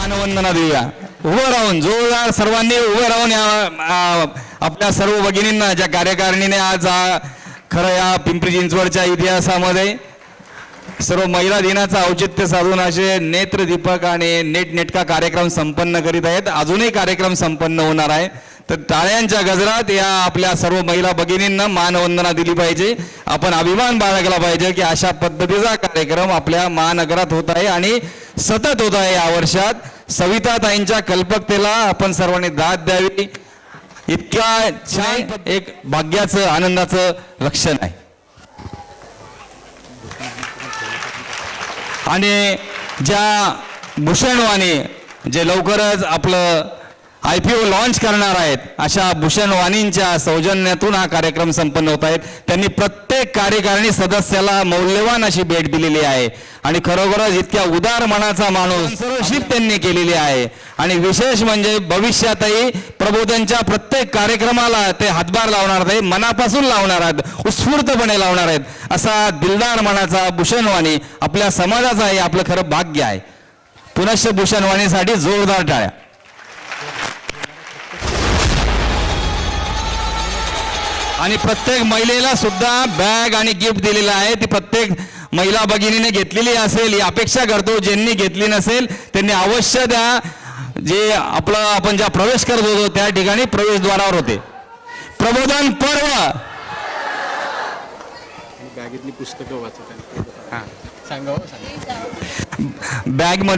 मानवंदना देऊया. उभं राहून जोरदार सर्वांनी उभं राहून या आपल्या सर्व भगिनींना ज्या कार्यकारिणीने आज खरं या पिंपरी चिंचवडच्या इतिहासामध्ये सर्व महिला दिनाचं औचित्य साधून असे नेत्रदीपक आणि नेटनेटका कार्यक्रम संपन्न करीत आहेत. अजूनही कार्यक्रम संपन्न होणार आहे. तर टाळ्यांच्या गजरात या आपल्या सर्व महिला भगिनींना मानवंदना दिली पाहिजे. आपण अभिमान बाळगला पाहिजे की अशा पद्धतीचा कार्यक्रम आपल्या महानगरात होत आहे आणि सतत होत आहे. या वर्षात सविताताईंच्या कल्पकतेला आपण सर्वांनी दाद द्यावी. इतक्या छान एक भाग्याचं आनंदाचं लक्षण आहे. आणि ज्या भूषणवाणी जे लवकरच आपलं IPO लॉन्च करणार आहेत अशा भूषण वाणींच्या सौजन्यातून हा कार्यक्रम संपन्न होत आहेत. त्यांनी प्रत्येक कार्यकारिणी सदस्याला मौल्यवान अशी भेट दिलेली आहे आणि खरोखरच इतक्या उदार मनाचा माणूस सर्वशिप त्यांनी केलेली आहे. आणि विशेष म्हणजे भविष्यातही प्रबोधनच्या प्रत्येक कार्यक्रमाला ते हातभार लावणार आहेत, मनापासून लावणार आहेत, उत्स्फूर्तपणे लावणार आहेत. असा दिलदार मनाचा भूषणवाणी आपल्या समाजाचं आहे. आपलं खरं भाग्य आहे. पुनश्च भूषणवाणीसाठी जोरदार टाळ्या. आणि प्रत्येक महिलेला सुद्धा बॅग आणि गिफ्ट दिलेलं आहे. ती प्रत्येक महिला भगिनीने घेतलेली असेल ही अपेक्षा करतो. ज्यांनी घेतली नसेल त्यांनी अवश्य द्या. जे आपलं आपण ज्या प्रवेश करत होतो त्या ठिकाणी प्रवेशद्वारावर होते. प्रबोधन पर्व बॅगेतली पुस्तकं वाचत बॅग मध्ये